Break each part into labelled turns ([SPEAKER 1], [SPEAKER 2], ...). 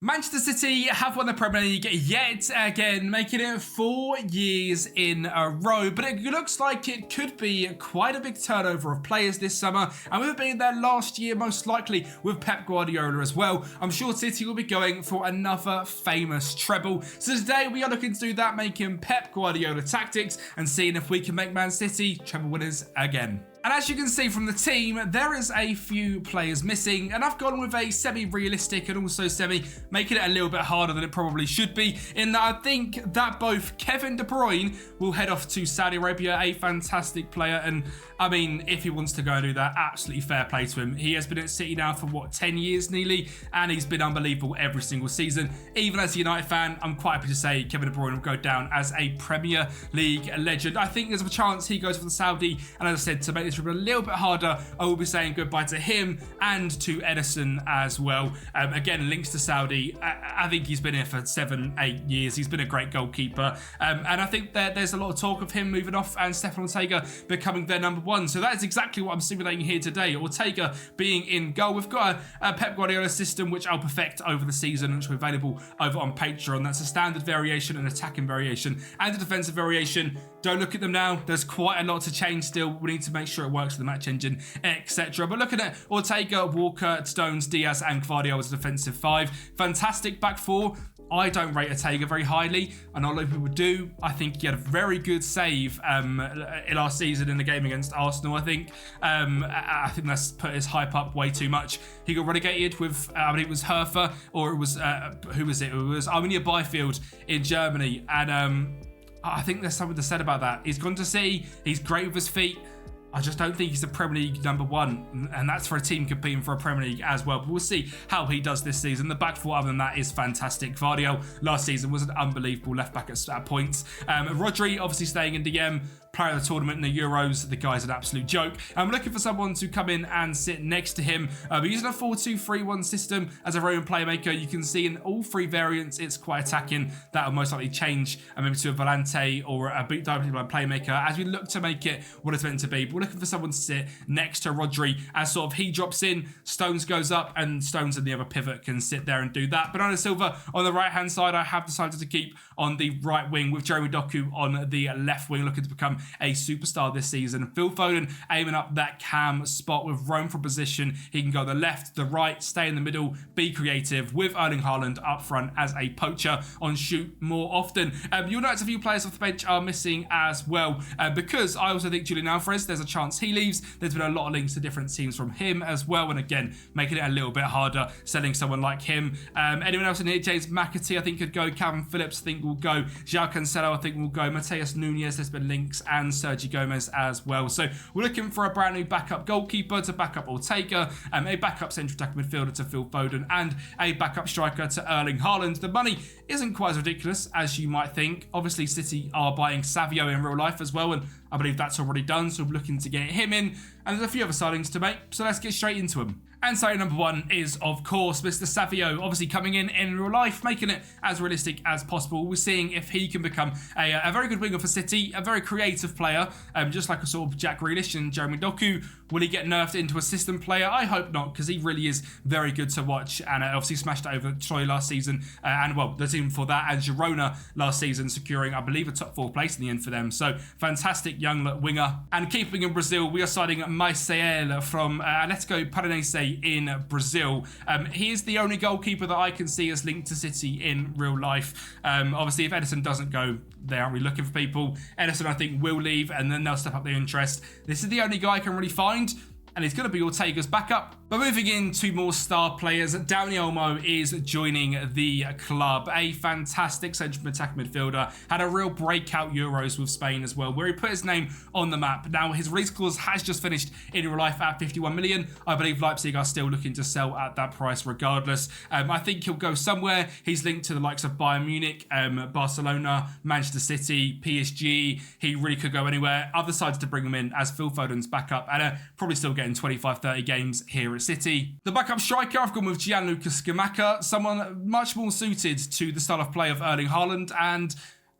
[SPEAKER 1] Manchester City have won the Premier League yet again, making it 4 years in a row. But it looks like it could be quite a big turnover of players this summer. And with it being their last year, most likely with Pep Guardiola as well, I'm sure City will be going for another famous treble. So today we are looking to do that, making Pep Guardiola tactics and seeing if we can make Man City treble winners again. And as you can see from the team, there is a few players missing, and I've gone with a semi-realistic and also making it a little bit harder than it probably should be, in that I think that both Kevin De Bruyne will head off to Saudi Arabia, a fantastic player, and I mean, if he wants to go and do that, absolutely fair play to him. He has been at City now for 10 years nearly, and he's been unbelievable every single season. Even as a United fan, I'm quite happy to say Kevin De Bruyne will go down as a Premier League legend. I think there's a chance he goes for the Saudi, and as I said, to make this a little bit harder, I will be saying goodbye to him and to Edison as well. Again, links to Saudi. I think he's been here for 7-8 years. He's been a great goalkeeper, and I think there's a lot of talk of him moving off and Stefan Ortega becoming their number one. So that is exactly what I'm simulating here today. Ortega being in goal. We've got a Pep Guardiola system which I'll perfect over the season, which will be available over on Patreon. That's a standard variation, an attacking variation, and a defensive variation. Don't look at them now. There's quite a lot to change still. We need to make sure it works with the match engine, etc. But looking at Ortega, Walker, Stones, Diaz, and Gvardiol as a defensive five. Fantastic back four. I don't rate Ortega very highly. I know a lot of people do. I think he had a very good save last season in the game against Arsenal, I think. I think that's put his hype up way too much. He got relegated with, I mean, it was Hertha, or it was, who was it? It was Arminia Bielefeld in Germany. And I think there's something to say about that. He's gone to City. He's great with his feet. I just don't think he's a Premier League number one, and that's for a team competing for a Premier League as well. But we'll see how he does this season. The back four, other than that, is fantastic. Gvardiol last season was an unbelievable left back at points. Rodri obviously staying in DM, player of the tournament in the Euros. The guy's an absolute joke. I'm looking for someone to come in and sit next to him. We're using a 4-2-3-1 system as a roaming playmaker. You can see in all three variants, it's quite attacking. That will most likely change maybe to a Volante or a directly blind playmaker as we look to make it what it's meant to be. But we're looking for someone to sit next to Rodri as sort of he drops in, Stones goes up, and Stones and the other pivot can sit there and do that. Bernardo Silva on the right hand side, I have decided to keep on the right wing with Jeremy Doku on the left wing, looking to become a superstar this season. Phil Foden aiming up that cam spot with Rome for position. He can go the left, the right, stay in the middle, be creative with Erling Haaland up front as a poacher on shoot more often. You'll notice a few players off the bench are missing as well because I also think Julian Alvarez, there's a chance he leaves. There's been a lot of links to different teams from him as well, and again, making it a little bit harder selling someone like him. Anyone else in here? James McAtee, I think, could go. Calvin Phillips, I think, will go. João Cancelo, I think, will go. Mateus Nunes, there's been links, and Sergio Gomez as well. So we're looking for a brand new backup goalkeeper to back up Ortega, a backup central attacking midfielder to Phil Foden, and a backup striker to Erling Haaland. The money isn't quite as ridiculous as you might think. Obviously, City are buying Savio in real life as well, and I believe that's already done, so we're looking to get him in, and there's a few other signings to make, so let's get straight into them. And signing number one is, of course, Mr. Savio, obviously coming in real life, making it as realistic as possible. We're seeing if he can become a very good winger for City, a very creative player, just like a sort of Jack Grealish and Jeremy Doku. Will he get nerfed into a system player? I hope not, because he really is very good to watch, and obviously smashed it over Troy last season, and well, the team before that, and Girona last season, securing, I believe, a top 4 place in the end for them. So fantastic young winger. And keeping in Brazil, we are signing Maiciel from Atletico Paranaense in Brazil. He is the only goalkeeper that I can see as linked to City in real life. Obviously, if Edison doesn't go, they aren't really looking for people. Edison, I think, will leave, and then they'll step up their interest. This is the only guy I can really find, and he's going to be Ortega's backup. But moving into more star players, Dani Olmo is joining the club. A fantastic central attacking midfielder. Had a real breakout Euros with Spain as well, where he put his name on the map. Now, his release clause has just finished in real life at 51 million. I believe Leipzig are still looking to sell at that price regardless. I think he'll go somewhere. He's linked to the likes of Bayern Munich, Barcelona, Manchester City, PSG. He really could go anywhere. Other sides to bring him in as Phil Foden's backup, and probably still getting 25-30 games here at City. The backup striker, I've gone with Gianluca Scamacca, someone much more suited to the style of play of Erling Haaland, and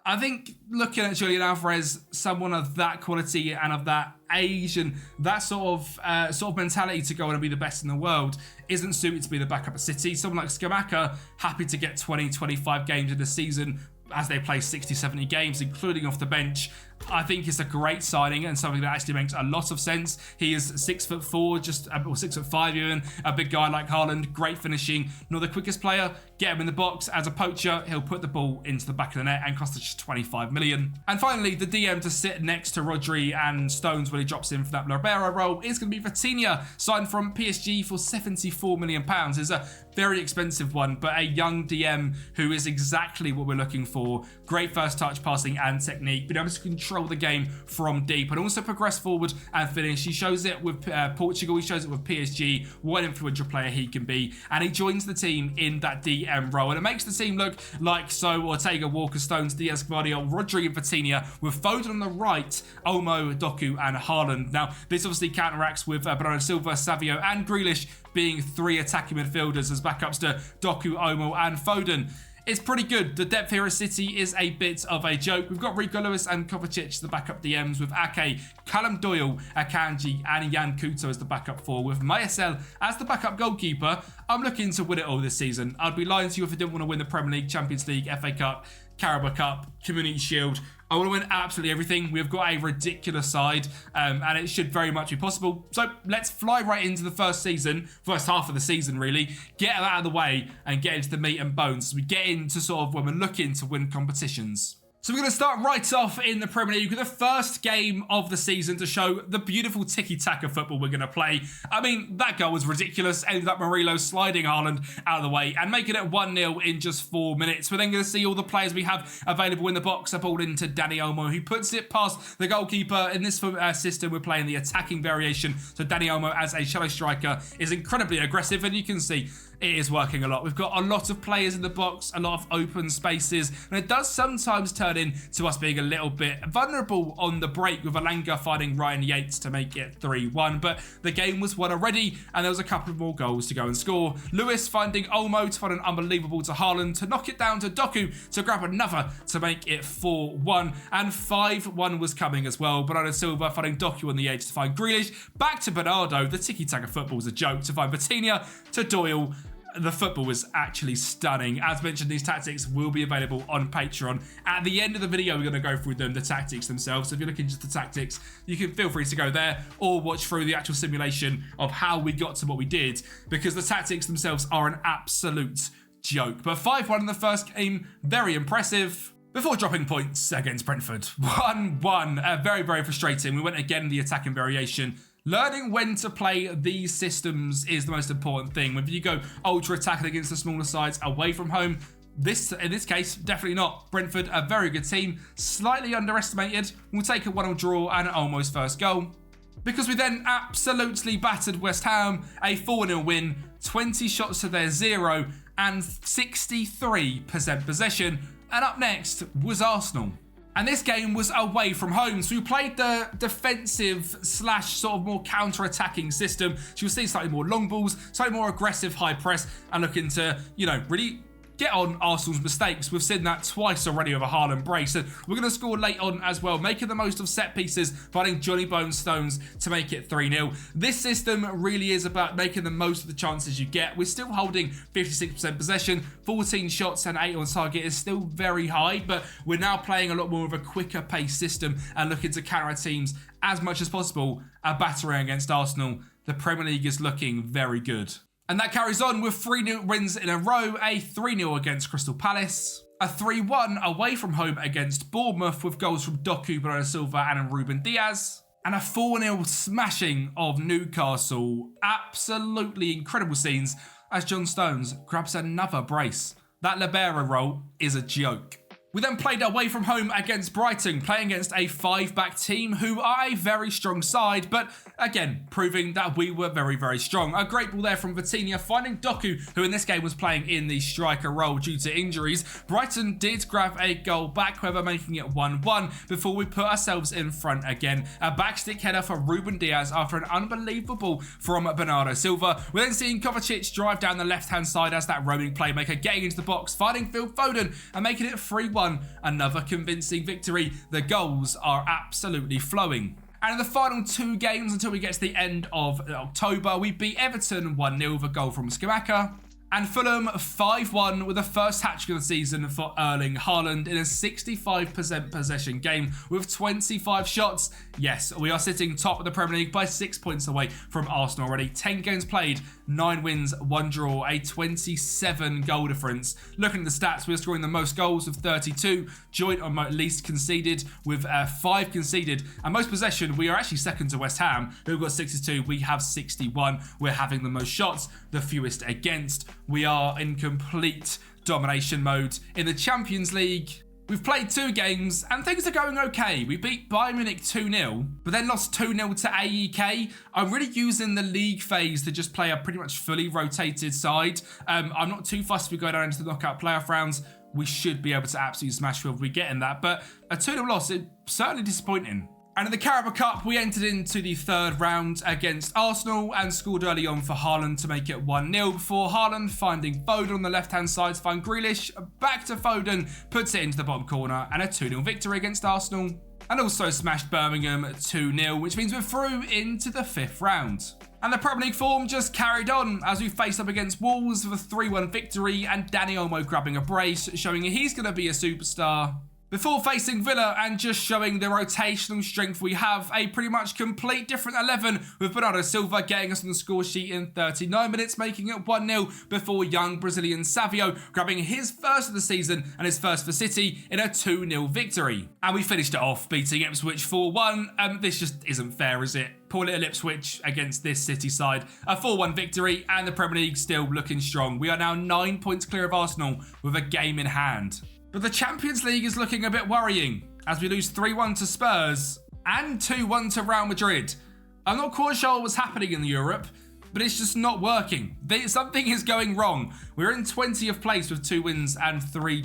[SPEAKER 1] I think looking at Julian Alvarez, someone of that quality and of that age and that sort of mentality to go on and be the best in the world isn't suited to be the backup at City. Someone like Scamacca, happy to get 20, 25 games in the season as they play 60, 70 games, including off the bench. I think it's a great signing and something that actually makes a lot of sense. He is 6'4", or 6'5" even. A big guy like Haaland, great finishing. Not the quickest player. Get him in the box as a poacher. He'll put the ball into the back of the net and cost us just 25 million. And finally, the DM to sit next to Rodri and Stones when he drops in for that Libero role is going to be Vitinha, signed from PSG for £74 million. It's a very expensive one, but a young DM who is exactly what we're looking for. Great first touch, passing and technique, being able to control the game from deep and also progress forward and finish. He shows it with Portugal, he shows it with PSG, what an influential player he can be, and he joins the team in that DM role, and it makes the team look like Ortega, Walker, Stones, Diaz, Guardiola, Rodri and Vitinha, with Foden on the right, Olmo, Doku and Haaland. Now, this obviously counteracts with Bernardo Silva, Savio and Grealish being 3 attacking midfielders as backups to Doku, Olmo and Foden. It's pretty good. The depth here at City is a bit of a joke. We've got Rico Lewis and Kovacic, the backup DMs, with Ake, Callum Doyle, Akanji and Jan Kuto as the backup 4, with Mayasel as the backup goalkeeper. I'm looking to win it all this season. I'd be lying to you if I didn't want to win the Premier League, Champions League, FA Cup, Carabao Cup, Community Shield. I want to win absolutely everything. We've got a ridiculous side, and it should very much be possible. So let's fly right into the first half of the season, really. Get it out of the way and get into the meat and bones as we get into sort of when we're looking to win competitions. So we're going to start right off in the Premier League with the first game of the season to show the beautiful tiki-taka football we're going to play. I mean, that goal was ridiculous. Ended up Murillo sliding Haaland out of the way and making it 1-0 in just 4 minutes. We're then going to see all the players we have available in the box. A ball into Dani Olmo, who puts it past the goalkeeper. In this system, we're playing the attacking variation. So Dani Olmo, as a shallow striker, is incredibly aggressive, and you can see it is working a lot. We've got a lot of players in the box, a lot of open spaces, and it does sometimes turn into us being a little bit vulnerable on the break, with Alanga finding Ryan Yates to make it 3-1. But the game was won already, and there was a couple of more goals to go and score. Lewis finding Olmo to find an unbelievable to Haaland, to knock it down to Doku, to grab another to make it 4-1. And 5-1 was coming as well. Bernardo Silva finding Doku on the edge to find Grealish. Back to Bernardo. The tiki-taka football is a joke, to find Vitinha to Doyle. The football was actually stunning. As mentioned, these tactics will be available on Patreon. At the end of the video, we're going to go through the tactics themselves. So if you're looking at the tactics, you can feel free to go there or watch through the actual simulation of how we got to what we did, because the tactics themselves are an absolute joke. But 5-1 in the first game, very impressive. Before dropping points against Brentford, 1-1, very, very frustrating. We went again in the attacking variation. Learning when to play these systems is the most important thing. Whether you go ultra attacking against the smaller sides away from home, in this case, definitely not. Brentford, a very good team, slightly underestimated. We'll take a 1-1 draw and an almost first goal, because we then absolutely battered West Ham, a 4-0 win, 20 shots to their 0 and 63% possession. And up next was Arsenal. And this game was away from home. So we played the defensive / sort of more counter-attacking system. So you'll see slightly more long balls, slightly more aggressive high press, and looking to, really get on Arsenal's mistakes. We've seen that twice already with a Haaland brace. And we're going to score late on as well, making the most of set pieces, finding Johnny Bone Stones to make it 3-0. This system really is about making the most of the chances you get. We're still holding 56% possession, 14 shots and 8 on target is still very high, but we're now playing a lot more of a quicker pace system and looking to counter teams as much as possible. A battering against Arsenal. The Premier League is looking very good. And that carries on with 3-0 wins in a row, a 3-0 against Crystal Palace, a 3-1 away from home against Bournemouth with goals from Doku, Bernardo Silva and Ruben Diaz, and a 4-0 smashing of Newcastle. Absolutely incredible scenes as John Stones grabs another brace. That libero role is a joke. We then played away from home against Brighton, playing against a 5-back team who are a very strong side, but again, proving that we were very, very strong. A great ball there from Vitinha, finding Doku, who in this game was playing in the striker role due to injuries. Brighton did grab a goal back, however, making it 1-1 before we put ourselves in front again. A backstick header for Ruben Diaz after an unbelievable from Bernardo Silva. We're then seeing Kovacic drive down the left-hand side as that roaming playmaker, getting into the box, finding Phil Foden and making it 3-1. Another convincing victory. The goals are absolutely flowing. And in the final 2 games until we get to the end of October, we beat Everton 1-0 with a goal from Skamaka. And Fulham 5-1 with the first hat-trick of the season for Erling Haaland in a 65% possession game with 25 shots. Yes, we are sitting top of the Premier League by 6 points away from Arsenal already. 10 games played, 9 wins, 1 draw, a 27 goal difference. Looking at the stats, we're scoring the most goals with 32, joint on least conceded with 5 conceded. And most possession, we are actually second to West Ham, who've got 62. We have 61. We're having the most shots, the fewest against. We are in complete domination mode. In the Champions League, we've played 2 games and things are going okay. We beat Bayern Munich 2-0, but then lost 2-0 to AEK. I'm really using the league phase to just play a pretty much fully rotated side. I'm not too fussed if we go down into the knockout playoff rounds. We should be able to absolutely smash whoever we get in that, but a 2-0 loss is certainly disappointing. And in the Carabao Cup, we entered into the 3rd round against Arsenal and scored early on for Haaland to make it 1-0 before Haaland finding Foden on the left-hand side to find Grealish. Back to Foden, puts it into the bottom corner and a 2-0 victory against Arsenal. And also smashed Birmingham 2-0, which means we're through into the 5th round. And the Premier League form just carried on as we faced up against Wolves with a 3-1 victory and Danny Olmo grabbing a brace, showing he's going to be a superstar. Before facing Villa and just showing the rotational strength we have, a pretty much complete different 11 with Bernardo Silva getting us on the score sheet in 39 minutes, making it 1-0 before young Brazilian Savio grabbing his first of the season and his first for City in a 2-0 victory. And we finished it off beating Ipswich 4-1. This just isn't fair, is it? Poor little Ipswich against this City side. A 4-1 victory and the Premier League still looking strong. We are now 9 points clear of Arsenal with a game in hand. But the Champions League is looking a bit worrying as we lose 3-1 to Spurs and 2-1 to Real Madrid. I'm not quite sure what's happening in Europe, but it's just not working. Something is going wrong. We're in 20th place with 2 wins and 3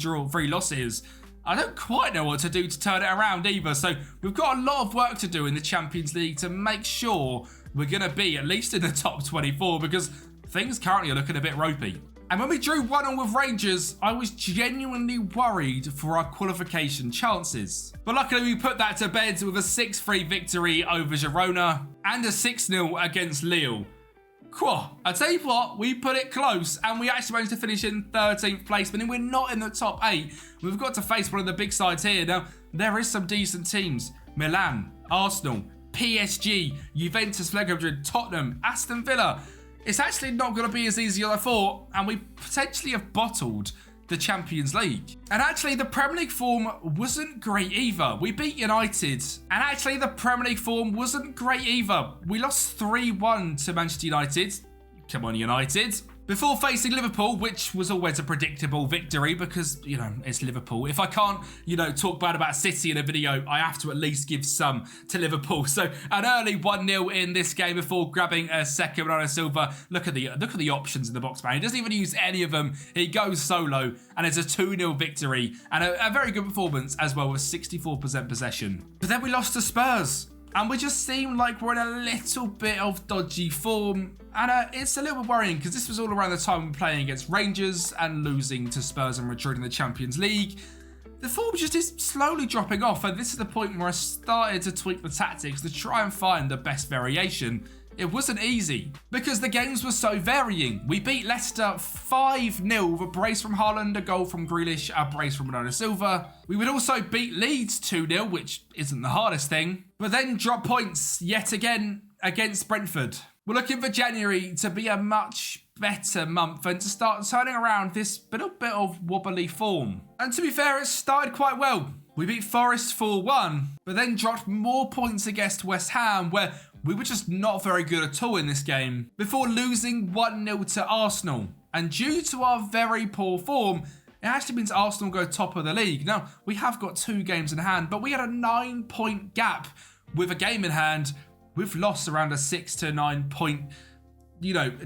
[SPEAKER 1] losses. I don't quite know what to do to turn it around either. So we've got a lot of work to do in the Champions League to make sure we're going to be at least in the top 24 because things currently are looking a bit ropey. And when we drew 1-1 with Rangers, I was genuinely worried for our qualification chances. But luckily we put that to bed with a 6-3 victory over Girona and a 6-0 against Lille. I tell you what, we put it close and we actually managed to finish in 13th place, but we're not in the top 8. We've got to face one of the big sides here. Now, there is some decent teams. Milan, Arsenal, PSG, Juventus, Lego Madrid, Tottenham, Aston Villa. It's actually not going to be as easy as I thought, and we potentially have bottled the Champions League. And actually, the Premier League form wasn't great either. We beat United, and actually, the Premier League form wasn't great either. We lost 3-1 to Manchester United. Come on, United. Before facing Liverpool, which was always a predictable victory because, it's Liverpool. If I can't, talk bad about City in a video, I have to at least give some to Liverpool. So an early 1-0 in this game before grabbing a second Bernardo Silva. Look at the options in the box, man. He doesn't even use any of them. He goes solo and it's a 2-0 victory and a very good performance as well with 64% possession. But then we lost to Spurs. And we just seem like we're in a little bit of dodgy form. And it's a little bit worrying because this was all around the time we were playing against Rangers and losing to Spurs and Madrid in the Champions League. The form just is slowly dropping off. And this is the point where I started to tweak the tactics to try and find the best variation. It wasn't easy because the games were so varying. We beat Leicester 5-0 with a brace from Haaland, a goal from Grealish, a brace from Bernardo Silva. We would also beat Leeds 2-0, which isn't the hardest thing, but then drop points yet again against Brentford. We're looking for January to be a much better month and to start turning around this little bit of wobbly form. And to be fair, it started quite well. We beat Forest 4-1, but then dropped more points against West Ham, where we were just not very good at all in this game, before losing 1-0 to Arsenal. And due to our very poor form, it actually means Arsenal go top of the league. Now, we have got 2 games in hand, but we had a 9-point gap with a game in hand. We've lost around a 6 to 9 point,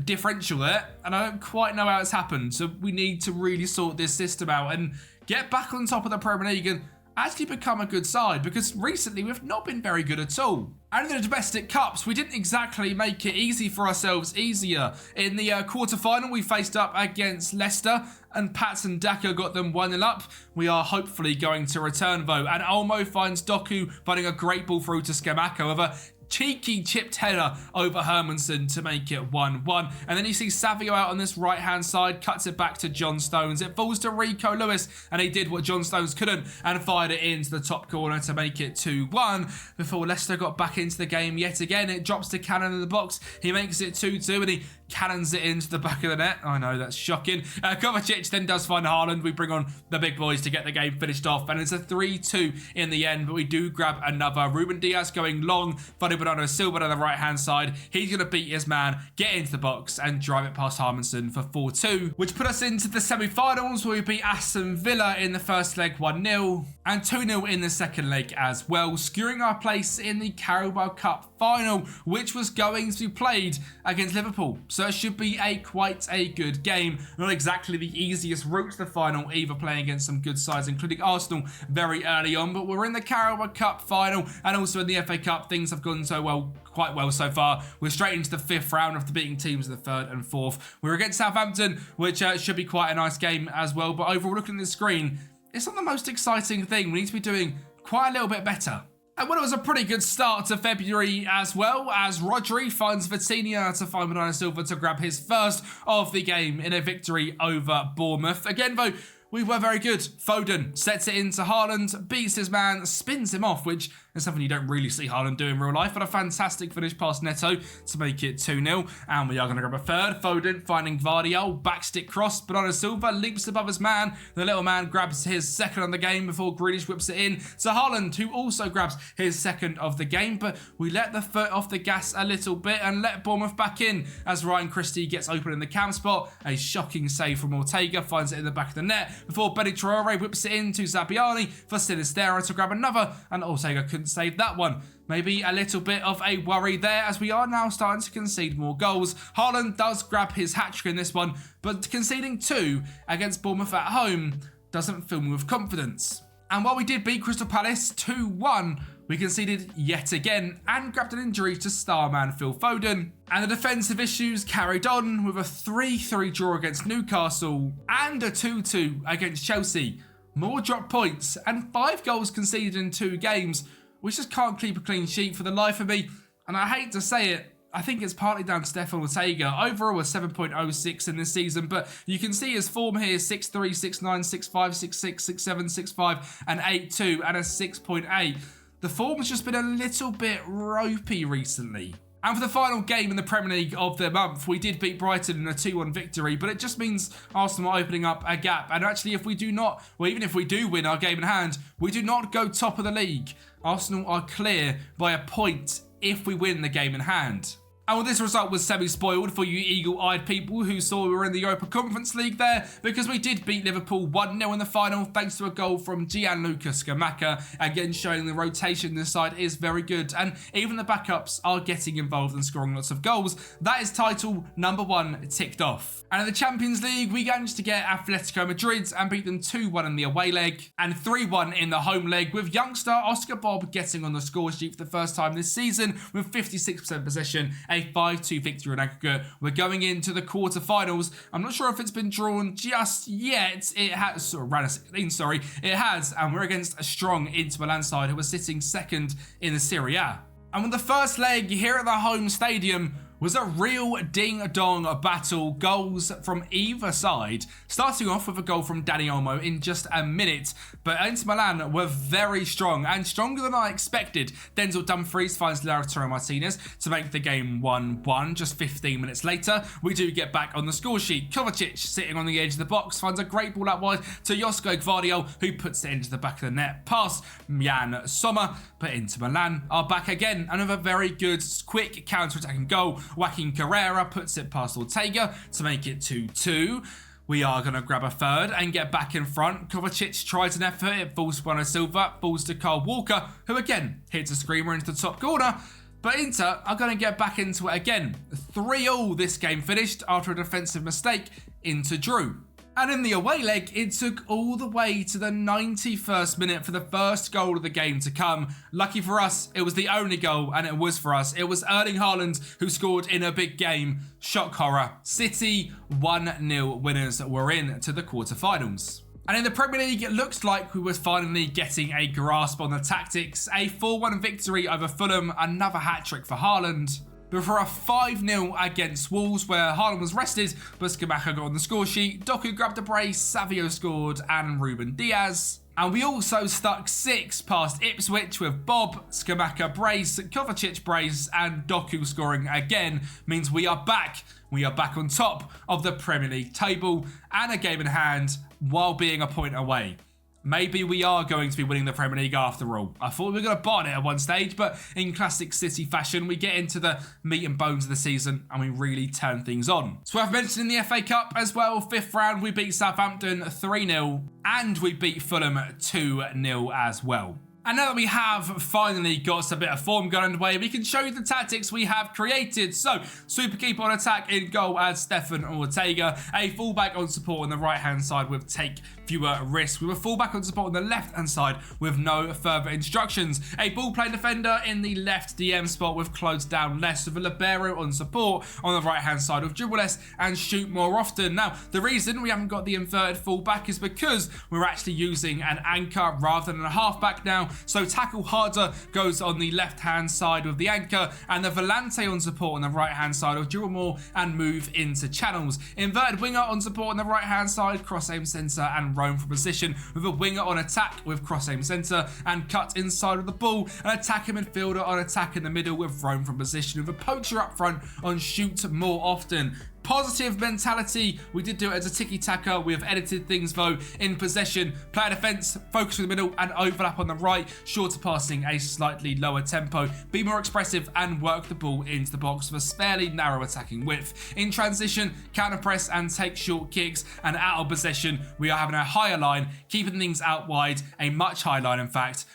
[SPEAKER 1] differential there. And I don't quite know how it's happened. So we need to really sort this system out and get back on top of the Premier League and actually become a good side, because recently we've not been very good at all. And in the domestic cups, we didn't exactly make it easy for ourselves easier. In the quarter-final, we faced up against Leicester, and Patson Daka got them 1-0 up. We are hopefully going to return, though. And Olmo finds Doku finding a great ball through to Scamacca with a cheeky chipped header over Hermansen to make it 1-1. And then you see Savio out on this right-hand side, cuts it back to John Stones. It falls to Rico Lewis, and he did what John Stones couldn't and fired it into the top corner to make it 2-1. Before Leicester got back into the game yet again, it drops to Cannon in the box. He makes it 2-2, and he cannons it into the back of the net. I know, that's shocking. Kovacic then does find Haaland. We bring on the big boys to get the game finished off, and it's a 3-2 in the end, but we do grab another. Ruben Diaz going long, Bernardo Silva on the right-hand side. He's going to beat his man, get into the box, and drive it past Harmanson for 4-2, which put us into the semi-finals, where we beat Aston Villa in the first leg 1-0, and 2-0 in the second leg as well, securing our place in the Carabao Cup final, which was going to be played against Liverpool. So it should be quite a good game. Not exactly the easiest route to the final, either playing against some good sides, including Arsenal very early on, but we're in the Carabao Cup final, and also in the FA Cup. Things have gone so well, quite well so far. We're straight into the 5th round after beating teams in the 3rd and 4th. We're against Southampton, which should be quite a nice game as well, but overall, looking at the screen, it's not the most exciting thing. We need to be doing quite a little bit better. And well, it was a pretty good start to February as well, as Rodri finds Vitinha to find Bernardo Silva to grab his first of the game in a victory over Bournemouth. Again, though, we were very good. Foden sets it into Haaland, beats his man, spins him off, which is something you don't really see Haaland do in real life, but a fantastic finish past Neto to make it 2-0. And we are going to grab a third. Foden finding Gvardiol, backstick cross. Bernardo Silva leaps above his man. The little man grabs his second on the game before Grealish whips it in to Haaland, who also grabs his second of the game. But we let the foot off the gas a little bit and let Bournemouth back in as Ryan Christie gets open in the cam spot. A shocking save from Ortega, finds it in the back of the net before Benny Traore whips it in to Zabbiani for Sinistera to grab another, and Ortega couldn't save that one. Maybe a little bit of a worry there, as we are now starting to concede more goals. Haaland does grab his hat-trick in this one, but conceding 2 against Bournemouth at home doesn't fill me with confidence. And while we did beat Crystal Palace 2-1, we conceded yet again and grabbed an injury to star man Phil Foden. And the defensive issues carried on with a 3-3 draw against Newcastle and a 2-2 against Chelsea. More drop points and 5 goals conceded in 2 games. We just can't keep a clean sheet for the life of me. And I hate to say it, I think it's partly down to Stefan Ortega. Overall, a 7.06 in this season, but you can see his form here: 6'3", 6'9", 6'5", 6'6", 6'7", 6'5", and 8'2", and a 6.8. The form has just been a little bit ropey recently. And for the final game in the Premier League of the month, we did beat Brighton in a 2-1 victory, but it just means Arsenal are opening up a gap. And actually, if we do not, well, even if we do win our game in hand, we do not go top of the league. Arsenal are clear by a point if we win the game in hand. And well, this result was semi-spoiled for you eagle-eyed people who saw we were in the Europa Conference League there, because we did beat Liverpool 1-0 in the final thanks to a goal from Gianluca Scamacca, again showing the rotation this side is very good, and even the backups are getting involved and scoring lots of goals. That is title number 1 ticked off. And in the Champions League, we managed to get Atletico Madrid and beat them 2-1 in the away leg and 3-1 in the home leg, with youngster Oscar Bob getting on the score sheet for the first time this season with 56% possession, a 5-2 victory in aggregate. We're going into the quarterfinals. I'm not sure if it's been drawn just yet. It has, it has, and we're against a strong Inter Milan side who are sitting second in the Serie A. And with the first leg here at the home stadium was a real ding-dong battle, goals from either side, starting off with a goal from Dani Olmo in just a minute. But Inter Milan were very strong, and stronger than I expected. Denzel Dumfries finds Lautaro Martinez to make the game 1-1. Just 15 minutes later, we do get back on the score sheet. Kovacic, sitting on the edge of the box, finds a great ball out wide to Josko Gvardiol, who puts it into the back of the net past Jan Sommer. But Inter Milan are back again, and with a very good, quick counter-attacking goal. Joaquin Carrera puts it past Ortega to make it 2-2. We are going to grab a third and get back in front. Kovacic tries an effort. It falls to Bernardo Silva, falls to Kyle Walker, who again hits a screamer into the top corner. But Inter are going to get back into it again. 3-3 this game finished after a defensive mistake. Inter drew. And in the away leg, it took all the way to the 91st minute for the first goal of the game to come. Lucky for us, it was the only goal, and it was for us. It was Erling Haaland who scored in a big game. Shock horror. City 1-0 winners were in to the quarterfinals. And in the Premier League, it looks like we were finally getting a grasp on the tactics. A 4-1 victory over Fulham, another hat-trick for Haaland. Before a 5-0 against Wolves, where Haaland was rested, but Scamacca got on the score sheet. Doku grabbed a brace, Savio scored, and Ruben Diaz. And we also stuck 6 past Ipswich with Bob, Scamacca brace, Kovacic brace, and Doku scoring again. Means we are back. We are back on top of the Premier League table and a game in hand while being a point away. Maybe we are going to be winning the Premier League after all. I thought we were going to bottle it at one stage, but in classic City fashion, we get into the meat and bones of the season and we really turn things on. So I've mentioned in the FA Cup as well, 5th round, we beat Southampton 3-0 and we beat Fulham 2-0 as well. And now that we have finally got a bit of form going underway, we can show you the tactics we have created. So, super keeper on attack in goal as Stefan Ortega. A fullback on support on the right-hand side with take fewer risks. With a fullback on support on the left-hand side with no further instructions. A ball-playing defender in the left DM spot with close down less. With a libero on support on the right-hand side with dribble less and shoot more often. Now, the reason we haven't got the inverted fullback is because we're actually using an anchor rather than a halfback now. So tackle harder goes on the left-hand side with the anchor and the volante on support on the right-hand side of dribble more and move into channels. Inverted winger on support on the right-hand side, cross aim centre and roam for position with a winger on attack with cross aim centre and cut inside of the ball. An attacking midfielder on attack in the middle with roam from position with a poacher up front on shoot more often. Positive mentality. We did do it as a tiki-taka. We have edited things though in possession. Play defence, focus in the middle and overlap on the right. Shorter passing, a slightly lower tempo. Be more expressive and work the ball into the box with a fairly narrow attacking width. In transition, counter press and take short kicks. And out of possession, we are having a higher line, keeping things out wide. A much higher line in fact.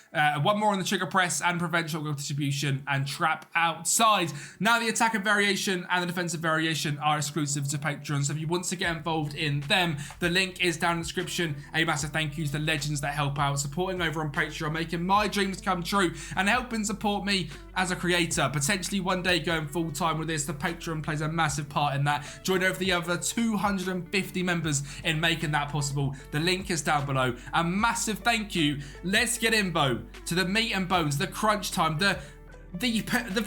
[SPEAKER 1] One more on the trigger press and prevent short goal distribution and trap outside. Now the attacking variation and the defensive variation are exclusive to Patreon, so if you want to get involved in them, the link is down in the description. A massive thank you to the legends that help out, supporting over on Patreon, making my dreams come true and helping support me as a creator. Potentially one day going full time with this. The Patreon plays a massive part in that. Join over the other 250 members in making that possible. The link is down below. A massive thank you. Let's get in, Bo, to the meat and bones, the crunch time, the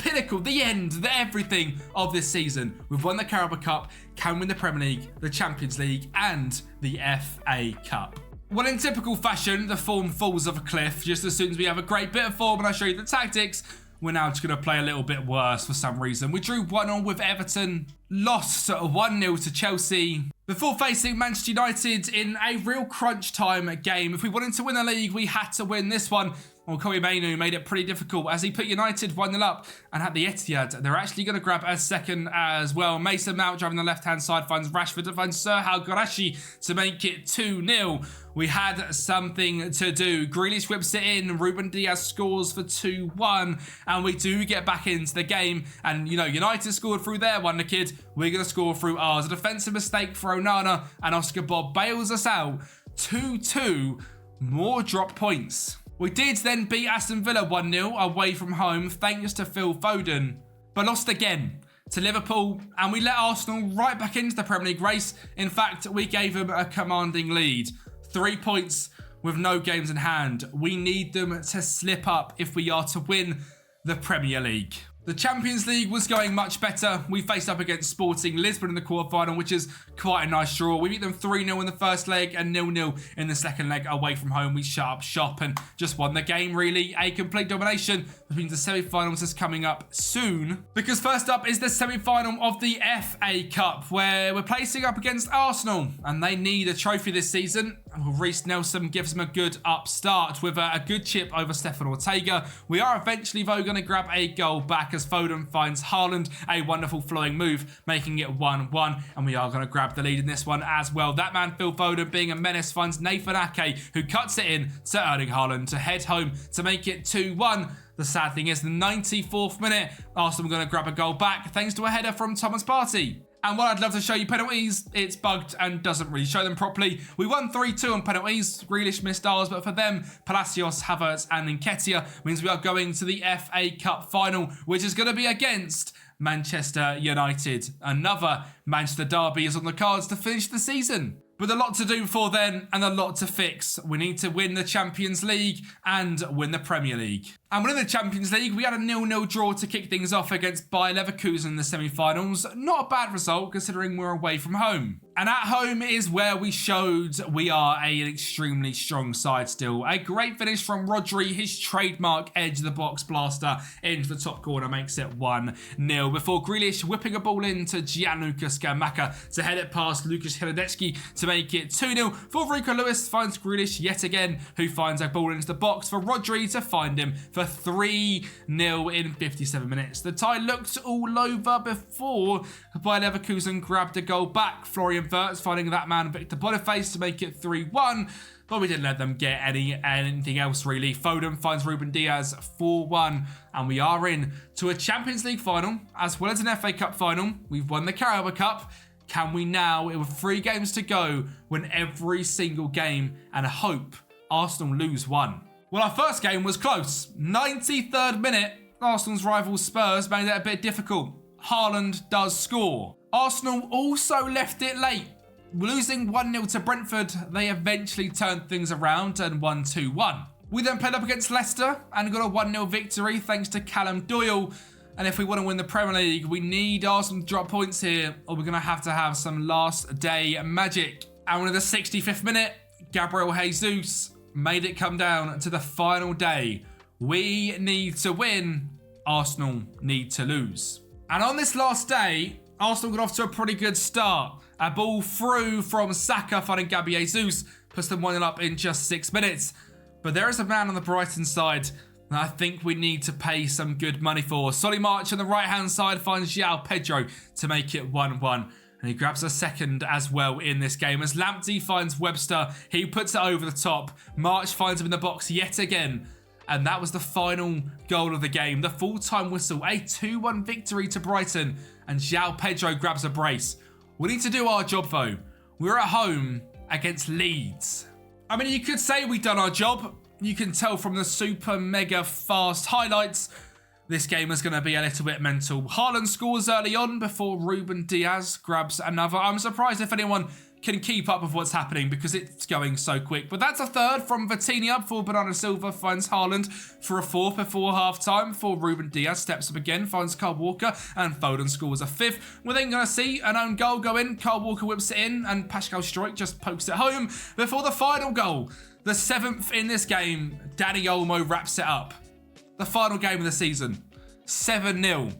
[SPEAKER 1] pinnacle, the end, the everything of this season. We've won the Carabao Cup, can win the Premier League, the Champions League, and the FA Cup. Well, in typical fashion, the form falls off a cliff just as soon as we have a great bit of form and I show you the tactics. We're now just going to play a little bit worse for some reason. We drew 1-1 with Everton, lost 1-0 to Chelsea, before facing Manchester United in a real crunch time game. If we wanted to win the league, we had to win this one. Well, Kobe Mainu made it pretty difficult as he put United 1-0 up, and at the Etihad, they're actually going to grab a second as well. Mason Mount driving the left-hand side finds Rashford to find Serhal Garashi to make it 2-0. We had something to do. Grealish whips it in, Ruben Diaz scores for 2-1, and we do get back into the game. And, you know, United scored through their wonder kid. We're going to score through ours. A defensive mistake for Onana, and Oscar Bob bails us out. 2-2, more drop points. We did then beat Aston Villa 1-0 away from home thanks to Phil Foden, but lost again to Liverpool, and we let Arsenal right back into the Premier League race. In fact, we gave them a commanding lead. 3 points with no games in hand. We need them to slip up if we are to win the Premier League. The Champions League was going much better. We faced up against Sporting Lisbon in the quarterfinal, which is quite a nice draw. We beat them 3-0 in the first leg and 0-0 in the second leg away from home. We shut up shop and just won the game, really. A complete domination, which means the semi-finals is coming up soon. Because first up is the semi-final of the FA Cup, where we're placing up against Arsenal, and they need a trophy this season. Reece Nelson gives them a good upstart with a good chip over Stefan Ortega. We are eventually, though, going to grab a goal back as Foden finds Haaland, a wonderful flowing move, making it 1-1, and we are going to grab the lead in this one as well. That man, Phil Foden, being a menace, finds Nathan Ake, who cuts it in to Erling Haaland to head home to make it 2-1. The sad thing is, the 94th minute, Arsenal are going to grab a goal back thanks to a header from Thomas Partey. And while I'd love to show you penalties, it's bugged and doesn't really show them properly. We won 3-2 on penalties. Grealish missed ours, but for them, Palacios, Havertz and Nketiah means we are going to the FA Cup final, which is going to be against Manchester United. Another Manchester derby is on the cards to finish the season. With a lot to do before then and a lot to fix. We need to win the Champions League and win the Premier League. And winning the Champions League, we had a 0-0 draw to kick things off against Bayer Leverkusen in the semi-finals. Not a bad result considering we're away from home. And at home is where we showed we are an extremely strong side still. A great finish from Rodri, his trademark edge of the box blaster into the top corner makes it 1-0. Before Grealish whipping a ball into Gianluca Scamacca to head it past Lukasz Hradecki to make it 2-0. Federico Lewis finds Grealish yet again, who finds a ball into the box for Rodri to find him for 3-0 in 57 minutes. The tie looked all over before Bayer Leverkusen grabbed a goal back. Florian Wirtz finding that man Victor Boniface to make it 3-1, but we didn't let them get anything else really. Foden finds Ruben Diaz 4-1, and we are in to a Champions League final as well as an FA Cup final. We've won the Carabao Cup. Can we now, with 3 games to go, win every single game and hope Arsenal lose one? Well, our first game was close. 93rd minute, Arsenal's rivals Spurs made it a bit difficult. Haaland does score. Arsenal also left it late. Losing 1-0 to Brentford, they eventually turned things around and won 2-1. We then played up against Leicester and got a 1-0 victory thanks to Callum Doyle. And if we want to win the Premier League, we need Arsenal to drop points here, or we're going to have some last day magic. And in the 65th minute, Gabriel Jesus made it come down to the final day. We need to win. Arsenal need to lose. And on this last day, Arsenal got off to a pretty good start. A ball through from Saka finding Gabriel Jesus puts them 1-0 up in just 6 minutes. But there is a man on the Brighton side that I think we need to pay some good money for. Solly March on the right-hand side finds João Pedro to make it 1-1. And he grabs a second as well in this game. As Lamptey finds Webster, he puts it over the top. March finds him in the box yet again. And that was the final goal of the game. The full-time whistle, a 2-1 victory to Brighton. And João Pedro grabs a brace. We need to do our job though. We're at home against Leeds. I mean, you could say we've done our job. You can tell from the super mega fast highlights, this game is going to be a little bit mental. Haaland scores early on before Ruben Diaz grabs another. I'm surprised if anyone can keep up with what's happening because it's going so quick. But that's a third from Vitinha before Bernardo Silva finds Haaland for a fourth before half-time. Before Ruben Diaz steps up again, finds Kyle Walker, and Foden scores a fifth. We're then going to see an own goal go in. Kyle Walker whips it in, and Pascal Struijk just pokes it home before the final goal. The 7th in this game, Dani Olmo wraps it up. The final game of the season, 7-0.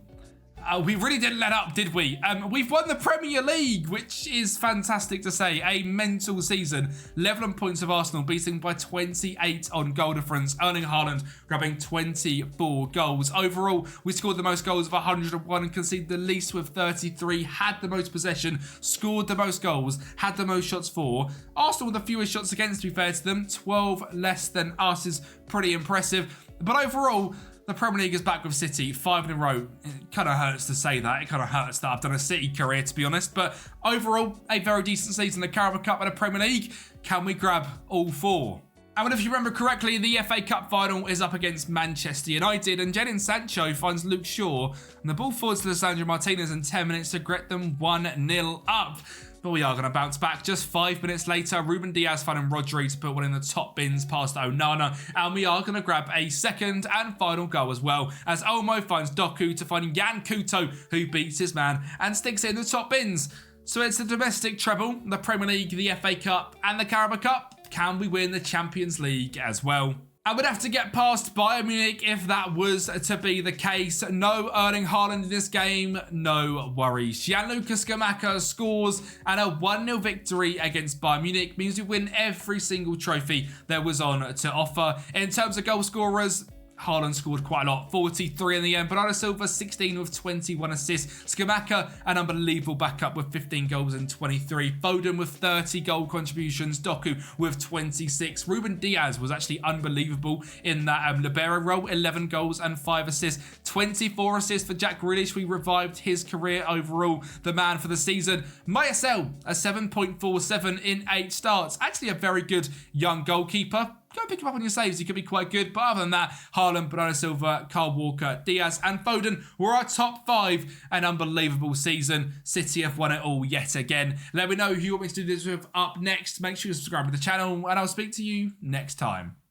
[SPEAKER 1] We really didn't let up, did we? We've won the Premier League, which is fantastic to say. A mental season. Level on points of Arsenal, beating by 28 on goal difference. Erling Haaland grabbing 24 goals. Overall, we scored the most goals of 101 and conceded the least with 33. Had the most possession, scored the most goals, had the most shots for. Arsenal with the fewest shots against, to be fair to them. 12 less than us is pretty impressive. But overall, the Premier League is back with City, 5 in a row. It kind of hurts to say that. It kind of hurts that I've done a City career, to be honest. But overall, a very decent season. The Carabao Cup and the Premier League. Can we grab all 4? And if you remember correctly, the FA Cup final is up against Manchester United. And Jadon Sancho finds Luke Shaw. And the ball forwards to Lisandro Martinez in 10 minutes to get them 1-0 up. But we are going to bounce back. Just 5 minutes later, Ruben Diaz finding Rodri to put one in the top bins past Onana. And we are going to grab a second and final goal as well, as Olmo finds Doku to find Yan Couto, who beats his man and sticks it in the top bins. So it's the domestic treble, the Premier League, the FA Cup and the Carabao Cup. Can we win the Champions League as well? I would have to get past Bayern Munich if that was to be the case. No Erling Haaland in this game, no worries. Gianluca Scamacca scores, and a 1-0 victory against Bayern Munich means we win every single trophy there was on to offer. In terms of goal scorers, Haaland scored quite a lot, 43 in the end. Bernardo Silva, 16 with 21 assists. Skamaka, an unbelievable backup with 15 goals and 23. Foden with 30 goal contributions. Doku with 26. Ruben Diaz was actually unbelievable in that libero role, 11 goals and 5 assists. 24 assists for Jack Grealish. We revived his career overall. The man for the season. Mayasel, a 7.47 in 8 starts. Actually a very good young goalkeeper. Go pick him up on your saves. He could be quite good. But other than that, Haaland, Bernardo Silva, Kyle Walker, Diaz and Foden were our top 5. An unbelievable season. City have won it all yet again. Let me know who you want me to do this with up next. Make sure you subscribe to the channel and I'll speak to you next time.